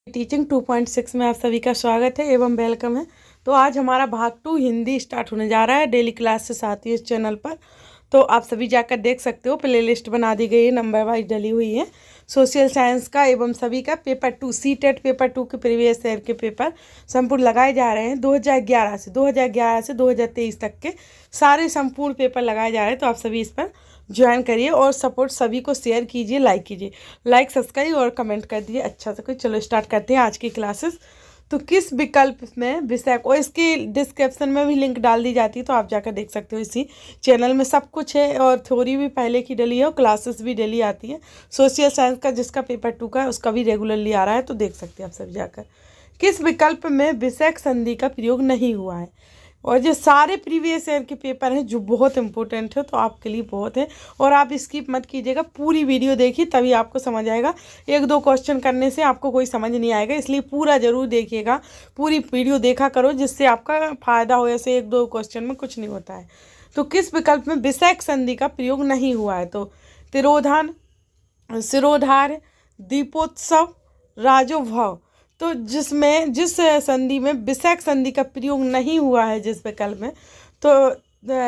Teaching 2.6 में आप सभी का स्वागत है एवं वेलकम है। तो आज हमारा भाग 2 हिंदी स्टार्ट होने जा रहा है। डेली क्लासेस आती है इस चैनल पर, तो आप सभी जाकर देख सकते हो। प्ले लिस्ट बना दी गई है, नंबर वाइज डली हुई है। सोशल साइंस का एवं सभी का पेपर 2 सीटेट पेपर 2 के प्रीवियस ईयर के पेपर संपूर्ण लगाए जा रहे हैं। 2011 से 2023 तक के सारे संपूर्ण पेपर लगाए जा रहे हैं। तो आप सभी इस पर ज्वाइन करिए और सपोर्ट सभी को शेयर कीजिए, लाइक कीजिए, लाइक सब्सक्राइब और कमेंट कर दीजिए अच्छा से। कोई चलो स्टार्ट करते हैं आज की क्लासेस। तो किस विकल्प में विषय, और इसकी डिस्क्रिप्शन में भी लिंक डाल दी जाती है, तो आप जाकर देख सकते हो। इसी चैनल में सब कुछ है और थ्योरी भी पहले की डली है और क्लासेस भी डेली आती है। सोशल साइंस का जिसका पेपर 2 का है उसका भी रेगुलरली आ रहा है, तो देख सकते हैं आप सब जाकर। किस विकल्प में विषयक संधि का प्रयोग नहीं हुआ है? और जो सारे प्रीवियस ईयर के पेपर हैं जो बहुत इंपॉर्टेंट है, तो आपके लिए बहुत है। और आप स्किप मत कीजिएगा, पूरी वीडियो देखिए तभी आपको समझ आएगा। एक दो क्वेश्चन करने से आपको कोई समझ नहीं आएगा, इसलिए पूरा जरूर देखिएगा। पूरी वीडियो देखा करो जिससे आपका फायदा हो। ऐसे एक दो क्वेश्चन में कुछ नहीं होता है। तो किस विकल्प में विषयक संधि का प्रयोग नहीं हुआ है? तो तिरोधान, सिरोधार्य, दीपोत्सव, राजोभव। तो जिस संधि में विषयक संधि का प्रयोग नहीं हुआ है, जिस विकल्प में, तो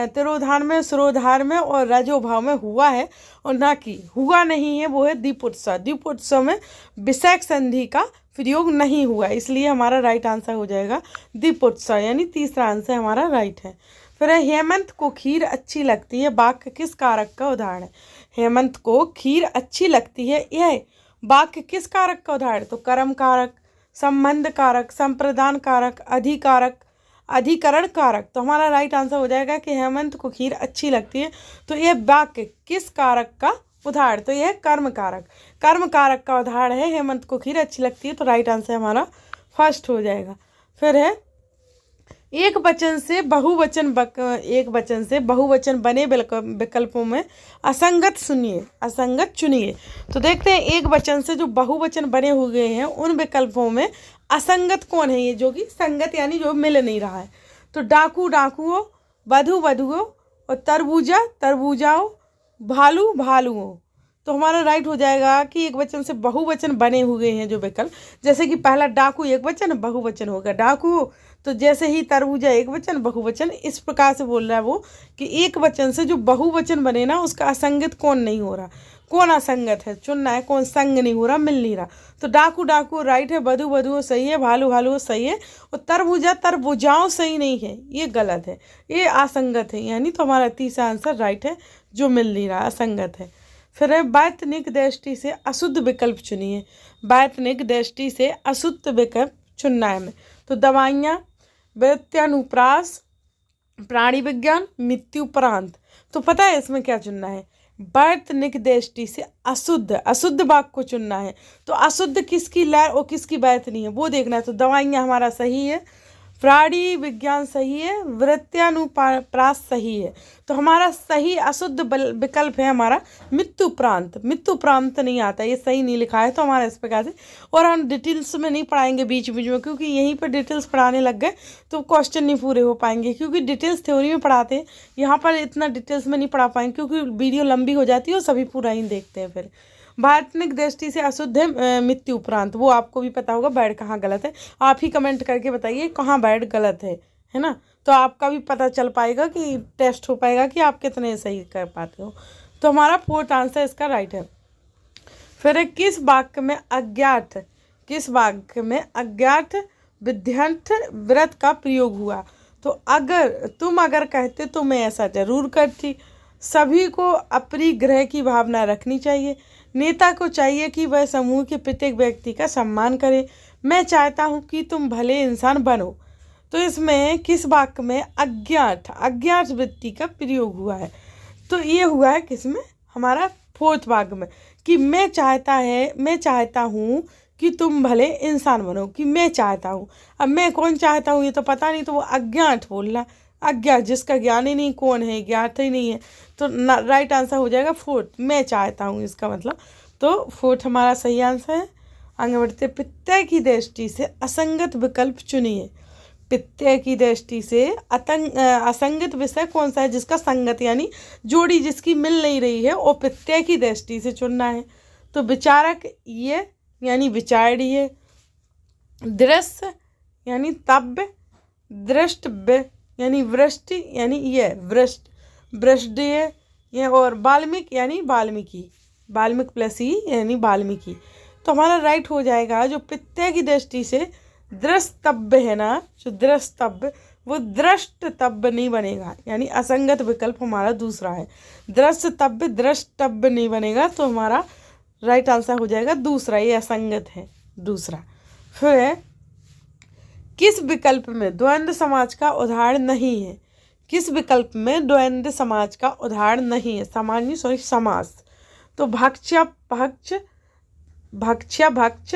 तिरोधान में, सिरोधार में और राजोभाव में हुआ है, और ना कि हुआ नहीं है वो है दीपोत्सव। दीपोत्सव में विषयक संधि का प्रयोग नहीं हुआ, इसलिए हमारा राइट आंसर हो जाएगा दीपोत्सव, यानी तीसरा आंसर हमारा राइट है। फिर है हेमंत को खीर अच्छी लगती है, वाक्य किस कारक का उदाहरण है? हेमंत को खीर अच्छी लगती है, यह वाक्य किस कारक का उदाहरण? तो कर्म कारक, संबंध कारक, संप्रदान कारक, अधिकारक, अधिकरण कारक। तो हमारा राइट आंसर हो जाएगा कि हेमंत को खीर अच्छी लगती है, तो यह वाक्य किस कारक का उदाहरण? तो यह कर्म कारक, कर्म कारक का उदाहरण है। हेमंत को खीर अच्छी लगती है, तो राइट आंसर हमारा फर्स्ट हो जाएगा। फिर है एक वचन से बहुवचन बने विकल्पों में असंगत सुनिए, असंगत चुनिए। तो देखते हैं एक वचन से जो बहुवचन बने हुए हैं उन विकल्पों में असंगत कौन है? ये जो कि संगत यानी जो मिल नहीं रहा है। तो डाकू डाकुओं, वधु वधुओं और तरबूजा तरबूजाओं, भालू भालुओं। तो हमारा राइट हो जाएगा कि एक वचन से बहुवचन बने हुए हैं जो विकल्प, जैसे कि पहला डाकू एक वचन, बहुवचन होगा डाकू। तो जैसे ही तरबूजा एक वचन, बहुवचन, इस प्रकार से बोल रहा है वो कि एक वचन से जो बहुवचन बने ना उसका असंगत कौन नहीं हो रहा, कौन असंगत है चुनना है, कौन संग नहीं हो रहा, मिल नहीं रहा। तो डाकू डाकू राइट है, वधु वधुओं सही है, भालू भालू सही है, और तरबूजा तरबूजाओं सही नहीं है, ये गलत है, ये असंगत है। यानी तो हमारा तीसरा आंसर राइट है, जो मिल नहीं रहा, असंगत है। फिर है वैतनिक दृष्टि से अशुद्ध विकल्प चुनिए। वैतनिक दृष्टि से अशुद्ध विकल्प चुनना है हमें। तो दवाइयाँ, वैत्यानुप्रास, प्राणी विज्ञान, मृत्युपरांत। तो पता है इसमें क्या चुनना है? वैतनिक दृष्टि से अशुद्ध, अशुद्ध वाक्य को चुनना है। तो अशुद्ध किसकी लय और किसकी वैतनी है वो देखना है। तो दवाइयाँ हमारा सही है, प्राणी विज्ञान सही है, वृत्यानुप्रास सही है। तो हमारा सही अशुद्ध विकल्प है हमारा मृत्युप्रांत। मृत्युप्रांत नहीं आता, ये सही नहीं लिखा है, तो हमारा इस प्रकार से। और हम डिटेल्स में नहीं पढ़ाएंगे बीच बीच में, क्योंकि यहीं पर डिटेल्स पढ़ाने लग गए तो क्वेश्चन नहीं पूरे हो पाएंगे, क्योंकि डिटेल्स थ्योरी में पढ़ाते हैं, यहाँ पर इतना डिटेल्स में नहीं पढ़ा पाएंगे क्योंकि वीडियो लंबी हो जाती है और सभी पूरा ही देखते हैं। फिर वैतनिक दृष्टि से अशुद्ध है मृत्यु उपरांत, वो आपको भी पता होगा बैड कहाँ गलत है। आप ही कमेंट करके बताइए कहाँ बैड गलत है ना, तो आपका भी पता चल पाएगा कि टेस्ट हो पाएगा कि आप कितने सही कर पाते हो। तो हमारा फोर्थ आंसर इसका राइट है। फिर किस वाक्य में अज्ञात, किस वाक्य में अज्ञात विध्यंत व्रत का प्रयोग हुआ? तो अगर कहते तो मैं ऐसा जरूर करती, सभी को अपरिग्रह की भावना रखनी चाहिए, नेता को चाहिए कि वह समूह के प्रत्येक व्यक्ति का सम्मान करे, मैं चाहता हूँ कि तुम भले इंसान बनो। तो इसमें किस वाक्य में अज्ञात वृत्ति का प्रयोग हुआ है? तो ये हुआ है किसमें? हमारा फोर्थ वाक्य में, कि मैं चाहता हूँ कि तुम भले इंसान बनो, कि मैं चाहता हूँ। अब मैं कौन चाहता हूँ ये तो पता नहीं, तो वो अज्ञात बोल रहा, अज्ञात जिसका ज्ञान ही नहीं कौन है, ज्ञात ही नहीं है। तो राइट आंसर हो जाएगा फोर्थ, मैं चाहता हूँ इसका मतलब। तो फोर्थ हमारा सही आंसर है। आगे बढ़ते, प्रत्यय की दृष्टि से असंगत विकल्प चुनिए। प्रत्यय की दृष्टि से असंगत विषय कौन सा है? जिसका संगत यानी जोड़ी जिसकी मिल नहीं रही है, और प्रत्यय की दृष्टि से चुनना है। तो विचारक ये यानी विचारणीय, दृश्य यानी तब्य, दृष्टव्य यानी वृष्टि यानी ये वृष्टि ये, और वाल्मीकि यानी वाल्मीकि, वाल्मीकि प्लस ई यानी वाल्मीकि। तो हमारा राइट हो जाएगा जो प्रत्यय की दृष्टि से दृष्टव्य है ना, जो दृष्टव्य वो दृष्टव्य नहीं बनेगा, यानी असंगत विकल्प हमारा दूसरा है। दृष्टव्य दृष्टव्य नहीं बनेगा, तो हमारा राइट आंसर हो जाएगा दूसरा, ये असंगत है दूसरा। फिर है किस विकल्प में द्वंद्व समाज का उदाहरण नहीं है? किस विकल्प में द्वंद्व समाज का उदाहरण नहीं है? सामान्य सॉरी समास। तो भक्ष्य भक्ष, भक्ष्य भक्ष,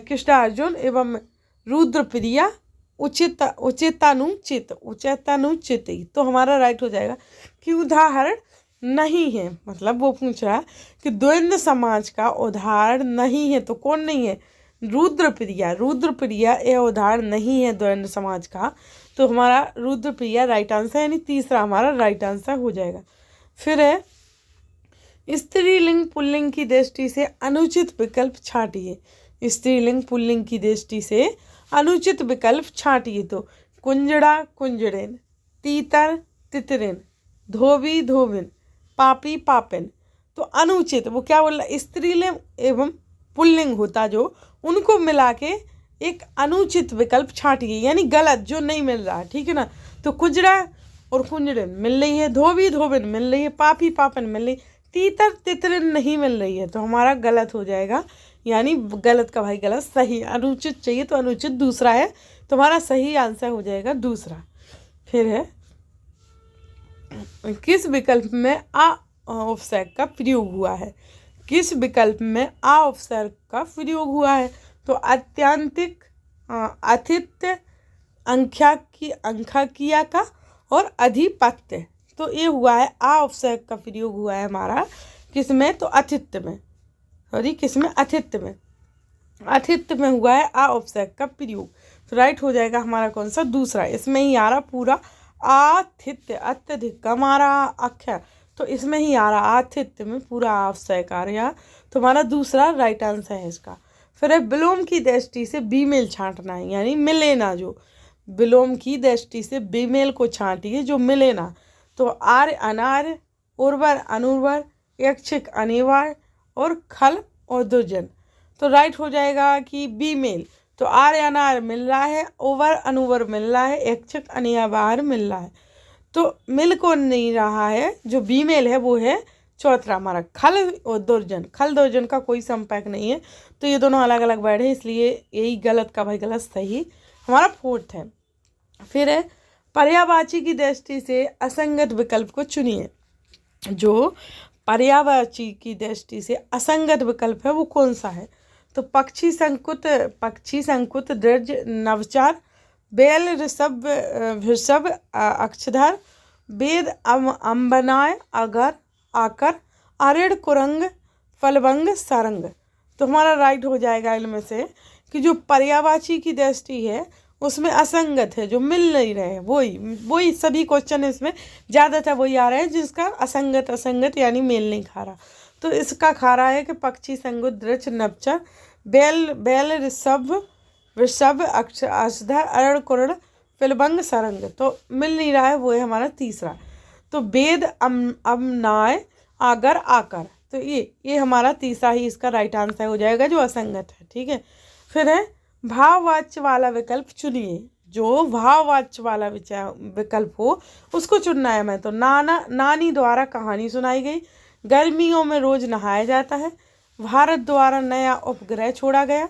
कृष्णार्जुन एवं रुद्रप्रिया, उचितानुचित, उचितानुचित। तो हमारा राइट हो जाएगा कि उदाहरण नहीं है, मतलब वो पूछ रहा है कि द्वंद्व समाज का उदाहरण नहीं है, तो कौन नहीं है? रुद्रप्रिया, रुद्रप्रिया यह उदाहरण नहीं है द्वंद्व समाज का, तो हमारा रुद्रप्रिया राइट आंसर, यानी तीसरा हमारा राइट आंसर हो जाएगा। फिर है स्त्रीलिंग पुल्लिंग की दृष्टि से अनुचित विकल्प छांटिए। स्त्रीलिंग पुल्लिंग की दृष्टि से अनुचित विकल्प छांटिए। तो कुंजड़ा कुंजड़ेन, तीतर तितरिन, धोबी धोबिन, पापी पापिन। तो अनुचित वो क्या बोल रहा है? स्त्रीलिंग एवं पुल्लिंग होता जो, उनको मिला के एक अनुचित विकल्प छांटिए, यानी गलत जो नहीं मिल रहा है, ठीक है ना। तो कुंजड़ा और कुंजड़िन मिल रही है, धोबी धोबिन मिल रही है, पापी पापिन मिल रही, तीतर तितरिन नहीं मिल रही है, तो हमारा गलत हो जाएगा, यानी गलत का भाई गलत, सही अनुचित चाहिए तो अनुचित दूसरा है, तो हमारा सही आंसर हो जाएगा दूसरा। फिर है किस विकल्प में आ उपसर्ग का प्रयोग हुआ है? किस विकल्प में आ उपसर्ग का प्रयोग हुआ है? तो अत्यंतिक, आतिथ्य, अंख्याकिया का और अधिपत्य। तो ये हुआ है आ उपसर्ग का प्रयोग हुआ है हमारा किसमें? तो आतिथ्य में, सॉरी किसमें? आतिथ्य में, आतिथ्य में हुआ है आ उपसर्ग का प्रयोग। तो राइट हो जाएगा हमारा कौन सा? दूसरा। इसमें ही आ रहा पूरा आतिथ्य, अत्यधिक कम आ रहा अक्षर, तो इसमें ही आ रहा आतिथ्य में पूरा आ उपसर्ग आ रहा, तो हमारा दूसरा राइट आंसर है इसका। फिर है विलोम की दृष्टि से बीमेल छांटना है, यानी मिले ना, जो विलोम की दृष्टि से बीमेल को छांटिए जो मिले ना। तो आर्य अनार्य, उर्वर अनुर्वर, यक्षिक अनिवार्य और खल और दुर्जन। तो राइट हो जाएगा कि बीमेल। तो आर्य अनार्य मिल रहा है, उवर अनुवर मिल रहा है, यक्षिक अनिवार्य मिल रहा है, तो मिल को नहीं रहा है, जो बीमेल है वो है चौथा हमारा खल और दुर्जन। खल दुर्जन का कोई संपर्क नहीं है, तो ये दोनों अलग अलग वर्ड है, इसलिए यही गलत का भाई गलत, सही हमारा फोर्थ है। फिर है पर्यायवाची की दृष्टि से असंगत विकल्प को चुनिए। जो पर्यायवाची की दृष्टि से असंगत विकल्प है वो कौन सा है? तो पक्षी संकुत दृज नवचार, बैल ऋषभ वृषभ अक्षधर, वेद अम्बनाय अगर आकर, अरिड़ कुरंग फलवंग सारंग। तो हमारा राइट हो जाएगा इनमें से कि जो पर्यायवाची की दृष्टि है उसमें असंगत है, जो मिल नहीं रहे हैं, वही सभी क्वेश्चन इसमें ज़्यादातर वही आ रहे हैं जिसका असंगत यानी मेल नहीं खा रहा। तो इसका खा रहा है कि पक्षी संकुत दृज नवचार, बैल ऋषभ वृषभ अक्षधर, अरिड़ कुरंग फलवंग सारंग। तो मिल नहीं रहा है, वो है हमारा तीसरा। तो वेद अम्नाय आगर आकर, तो ये हमारा तीसरा ही इसका राइट आंसर हो जाएगा जो असंगत है, ठीक है। फिर है भाववाच्य वाला विकल्प चुनिए। जो भाववाच्य वाला विकल्प हो उसको चुनना है मैं। तो नानी द्वारा कहानी सुनाई गई, गर्मियों में रोज नहाया जाता है, भारत द्वारा नया उपग्रह छोड़ा गया,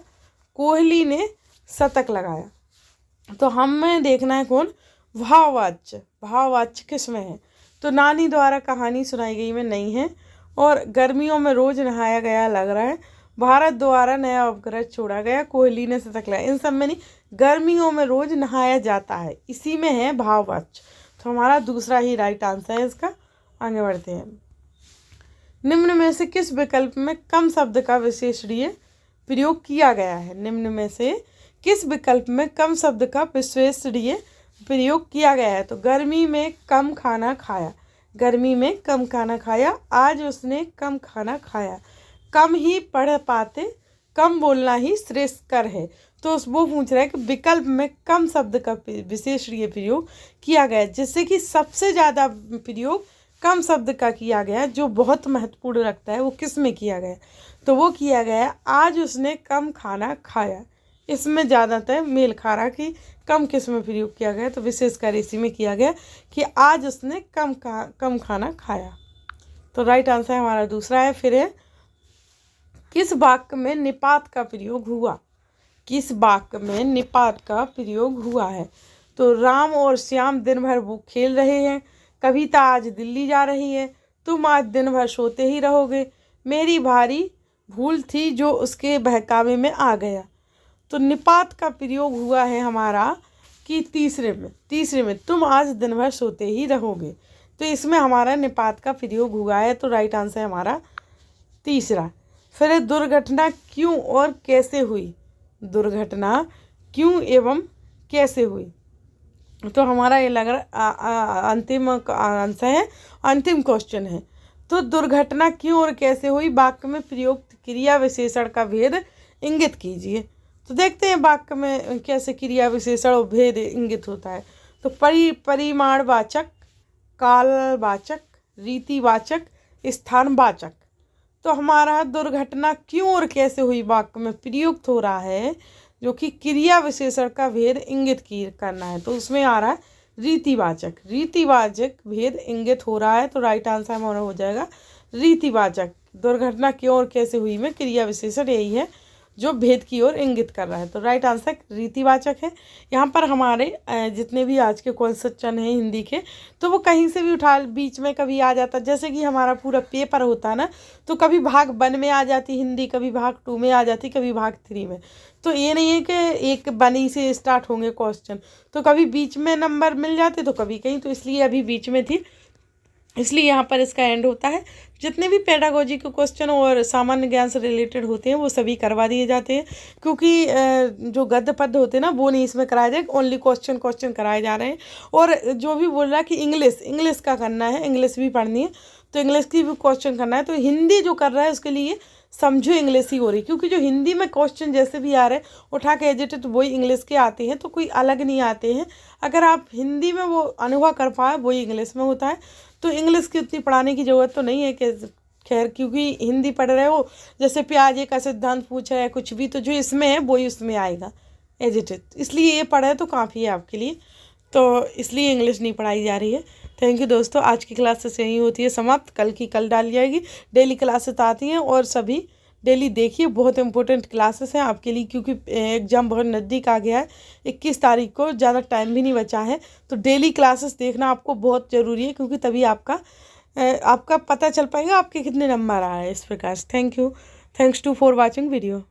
कोहली ने शतक लगाया। तो हमें देखना है कौन? भाववाच्य। भाववाच्य किस में है? तो नानी द्वारा कहानी सुनाई गई में नहीं है, और गर्मियों में रोज नहाया गया लग रहा है, भारत द्वारा नया उपग्रह छोड़ा गया, कोहली ने शतक लगाया, इन सब में नहीं, गर्मियों में रोज नहाया जाता है, इसी में है भाववाच्य। तो हमारा दूसरा ही राइट आंसर है इसका। आगे बढ़ते हैं। निम्न में से किस विकल्प में कम शब्द का विशेषणीय प्रयोग किया गया है? निम्न में से किस विकल्प में कम शब्द का विशेषणीय प्रयोग किया गया है? तो गर्मी में कम खाना खाया, गर्मी में कम खाना खाया, आज उसने कम खाना खाया, कम ही पढ़ पाते, कम बोलना ही श्रेष्ठकर है। तो वो पूछ रहा है कि विकल्प में कम शब्द का विशेष ये प्रयोग किया गया है, जिससे कि सबसे ज़्यादा प्रयोग कम शब्द का किया गया है, जो बहुत महत्वपूर्ण रखता है, वो किस में किया गया है? तो वो किया गया है आज उसने कम खाना खाया। इसमें ज़्यादातर मेल खा रहा कि कम किस में प्रयोग किया गया, तो विशेषकर इसी में किया गया कि आज उसने कम खाना खाया। तो राइट आंसर हमारा दूसरा है। फिर है किस वाक्य में निपात का प्रयोग हुआ? किस वाक्य में निपात का प्रयोग हुआ है? तो राम और श्याम दिन भर वो खेल रहे हैं, कविता आज दिल्ली जा रही है, तुम आज दिन भर सोते ही रहोगे, मेरी भारी भूल थी जो उसके बहकावे में आ गया। तो निपात का प्रयोग हुआ है हमारा कि तीसरे में तुम आज दिन भर सोते ही रहोगे। तो इसमें हमारा निपात का प्रयोग हुआ है। तो राइट आंसर है हमारा तीसरा। फिर दुर्घटना क्यों और कैसे हुई? दुर्घटना क्यों एवं कैसे हुई? तो हमारा ये लग रहा अंतिम आंसर है, अंतिम क्वेश्चन है। तो दुर्घटना क्यों और कैसे हुई वाक्य में प्रयुक्त क्रिया विशेषण का भेद इंगित कीजिए। तो देखते हैं वाक्य में कैसे क्रिया विशेषण और भेद इंगित होता है। तो परिमाणवाचक, कालवाचक, रीतिवाचक, स्थानवाचक। तो हमारा दुर्घटना क्यों और कैसे हुई वाक्य में प्रयुक्त हो रहा है, जो कि क्रिया विशेषण का भेद इंगित करना है। तो उसमें आ रहा है रीतिवाचक भेद इंगित हो रहा है। तो राइट आंसर हमारा हो जाएगा रीतिवाचक। दुर्घटना क्यों और कैसे हुई में क्रिया विशेषण यही है जो भेद की ओर इंगित कर रहा है। तो राइट आंसर रीतिवाचक है। यहाँ पर हमारे जितने भी आज के क्वेश्चन हैं हिंदी के, तो वो कहीं से भी उठा बीच में कभी आ जाता, जैसे कि हमारा पूरा पेपर होता है ना, तो कभी भाग 1 में आ जाती हिंदी, कभी भाग 2 में आ जाती, कभी भाग 3 में। तो ये नहीं है कि एक बनी से स्टार्ट होंगे क्वेश्चन, तो कभी बीच में नंबर मिल जाते तो कभी कहीं, तो इसलिए अभी बीच में थी, इसलिए यहाँ पर इसका एंड होता है। जितने भी पेडागोजी के क्वेश्चन और सामान्य ज्ञान से रिलेटेड होते हैं वो सभी करवा दिए जाते हैं, क्योंकि जो गद्य पद्य होते हैं ना वो नहीं इसमें कराया जाए, ओनली क्वेश्चन कराए जा रहे हैं। और जो भी बोल रहा है कि इंग्लिश का करना है, इंग्लिश भी पढ़नी है, तो इंग्लिश की भी क्वेश्चन करना है। तो हिंदी जो कर रहा है उसके लिए समझो इंग्लिश ही हो रही, क्योंकि जो हिंदी में क्वेश्चन जैसे भी आ रहे हैं उठा के एज इट इज वही इंग्लिश के आते हैं, तो कोई अलग नहीं आते हैं। अगर आप हिंदी में वो अनुभव कर पाए वही इंग्लिश में होता है। तो इंग्लिश की उतनी पढ़ाने की ज़रूरत तो नहीं है कि खैर, क्योंकि हिंदी पढ़ रहे हो, जैसे प्याजे का सिद्धांत पूछा है कुछ भी, तो जो इसमें है वही उसमें आएगा एज इट इज, इसलिए ये पढ़े तो काफ़ी है आपके लिए। तो इसलिए इंग्लिश नहीं पढ़ाई जा रही है। थैंक यू दोस्तों, आज की क्लासेस यहीं होती है समाप्त। कल की कल डाली जाएगी, डेली क्लासेस आती हैं और सभी डेली देखिए, बहुत इंपॉर्टेंट क्लासेस हैं आपके लिए, क्योंकि एग्ज़ाम बहुत नज़दीक आ गया है। 21 तारीख को, ज़्यादा टाइम भी नहीं बचा है। तो डेली क्लासेस देखना आपको बहुत ज़रूरी है, क्योंकि तभी आपका पता चल पाएगा आपके कितने नंबर आ रहे हैं इस प्रकार से। Thanks for watching video.